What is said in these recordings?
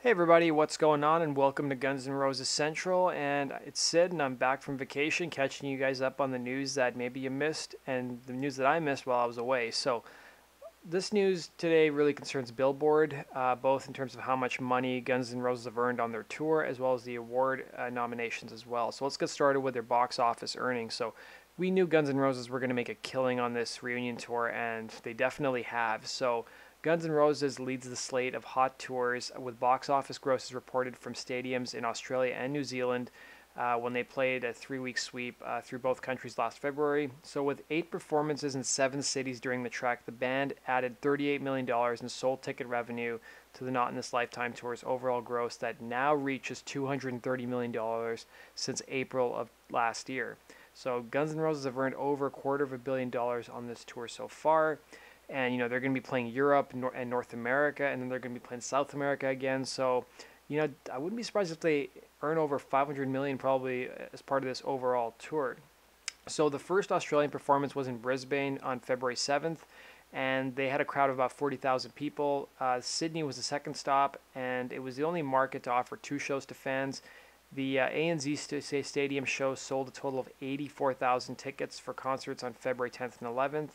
Hey everybody, what's going on? And welcome to Guns N' Roses Central. And it's Sid, and I'm back from vacation, catching you guys up on the news that maybe you missed and the news that I missed while I was away. So this news today really concerns Billboard, both in terms of how much money Guns N' Roses have earned on their tour, as well as the award nominations as well. So let's get started with their box office earnings. So we knew Guns N' Roses were going to make a killing on this reunion tour, and they definitely have. So Guns N' Roses leads the slate of hot tours with box office grosses reported from stadiums in Australia and New Zealand when they played a 3-week sweep through both countries last February. So with 8 performances in 7 cities during the trek, the band added $38 million in sold ticket revenue to the Not in This Lifetime tour's overall gross that now reaches $230 million since April of last year. So Guns N' Roses have earned over $250 million on this tour so far. And they're going to be playing Europe and North America, and then they're going to be playing South America again. So I wouldn't be surprised if they earn over 500 million probably as part of this overall tour. So the first Australian performance was in Brisbane on February 7th, and they had a crowd of about 40,000 people. Sydney was the second stop, and it was the only market to offer 2 shows to fans. The ANZ Stadium show sold a total of 84,000 tickets for concerts on February 10th and 11th.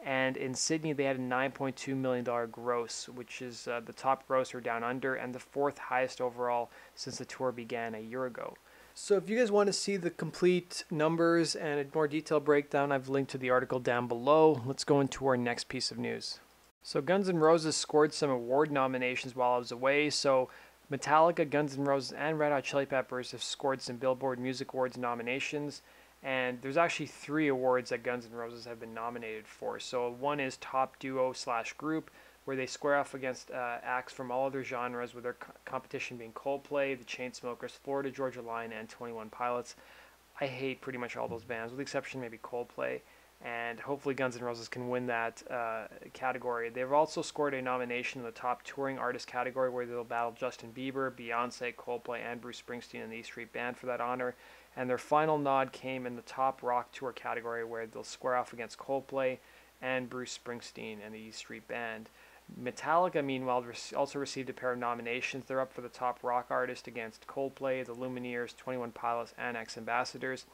And in Sydney, they had a $9.2 million gross, which is the top grosser down under and the 4th highest overall since the tour began a year ago. So if you guys want to see the complete numbers and a more detailed breakdown, I've linked to the article down below. Let's go into our next piece of news. So Guns N' Roses scored some award nominations while I was away. So Metallica, Guns N' Roses, and Red Hot Chili Peppers have scored some Billboard Music Awards nominations. And there's actually 3 awards that Guns N' Roses have been nominated for. So one is Top Duo/Group, where they square off against acts from all other genres, with their competition being Coldplay, the Chainsmokers, Florida Georgia Line, and 21 Pilots. I hate pretty much all those bands, with the exception maybe Coldplay. And hopefully Guns N' Roses can win that category. They've also scored a nomination in the Top Touring Artist category, where they'll battle Justin Bieber, Beyonce, Coldplay, and Bruce Springsteen and the E Street Band for that honor. And their final nod came in the Top Rock Tour category, where they'll square off against Coldplay and Bruce Springsteen and the E Street Band. Metallica, meanwhile, also received a pair of nominations. They're up for the Top Rock Artist against Coldplay, the Lumineers, 21 Pilots, and X Ambassadors.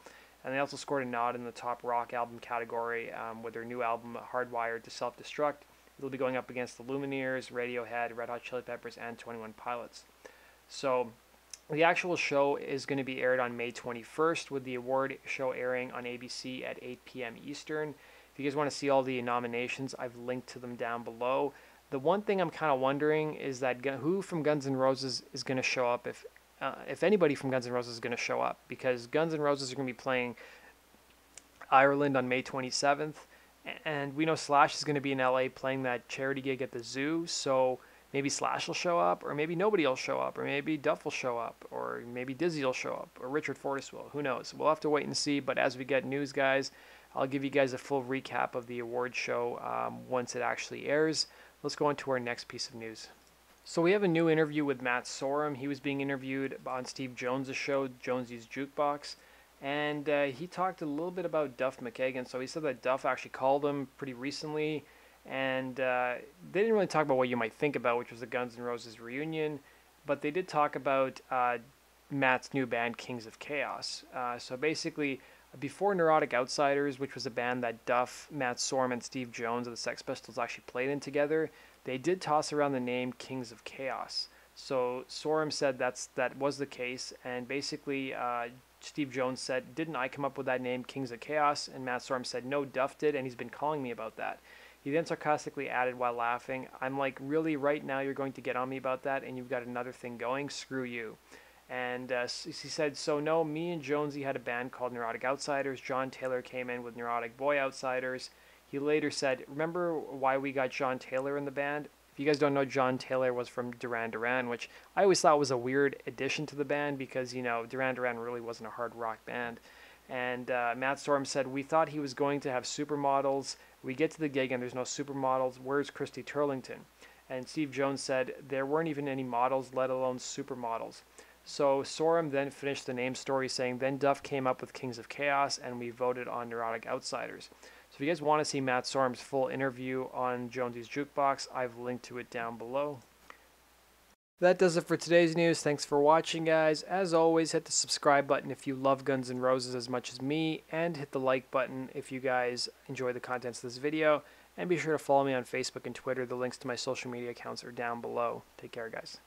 And they also scored a nod in the Top Rock Album category with their new album, Hardwired to Self-Destruct. It'll be going up against the Lumineers, Radiohead, Red Hot Chili Peppers, and 21 Pilots. So the actual show is going to be aired on May 21st, with the award show airing on ABC at 8 p.m. Eastern. If you guys want to see all the nominations, I've linked to them down below. The one thing I'm kind of wondering is that who from Guns N' Roses is going to show up, if anybody from Guns N' Roses is going to show up, because Guns N' Roses are going to be playing Ireland on May 27th, and we know Slash is going to be in LA playing that charity gig at the zoo, so maybe Slash will show up, or maybe nobody will show up, or maybe Duff will show up, or maybe Dizzy will show up, or Richard Fortus will. Who knows? We'll have to wait and see, but as we get news, guys, I'll give you guys a full recap of the award show once it actually airs. Let's go on to our next piece of news. So we have a new interview with Matt Sorum. He was being interviewed on Steve Jones' show, Jonesy's Jukebox, and he talked a little bit about Duff McKagan. So he said that Duff actually called him pretty recently, and they didn't really talk about what you might think about, which was the Guns N' Roses reunion, but they did talk about Matt's new band, Kings of Chaos. So basically, before Neurotic Outsiders, which was a band that Duff, Matt Sorum, and Steve Jones of the Sex Pistols actually played in together, they did toss around the name Kings of Chaos. So Sorum said that was the case, and basically Steve Jones said, "Didn't I come up with that name, Kings of Chaos?" And Matt Sorum said, "No, Duff did, and he's been calling me about that." He then sarcastically added while laughing, "I'm like, really, right now you're going to get on me about that, and you've got another thing going? Screw you." And he said, "So no, me and Jonesy had a band called Neurotic Outsiders. John Taylor came in with Neurotic Boy Outsiders." He later said, "Remember why we got John Taylor in the band?" If you guys don't know, John Taylor was from Duran Duran, which I always thought was a weird addition to the band because, Duran Duran really wasn't a hard rock band. And Matt Sorum said, "We thought he was going to have supermodels. We get to the gig and there's no supermodels. Where's Christy Turlington?" And Steve Jones said, "There weren't even any models, let alone supermodels." So Sorum then finished the name story saying, "Then Duff came up with Kings of Chaos and we voted on Neurotic Outsiders." So if you guys want to see Matt Sorum's full interview on Jonesy's Jukebox, I've linked to it down below. That does it for today's news. Thanks for watching, guys. As always, hit the subscribe button if you love Guns N' Roses as much as me, and hit the like button if you guys enjoy the contents of this video. And be sure to follow me on Facebook and Twitter. The links to my social media accounts are down below. Take care, guys.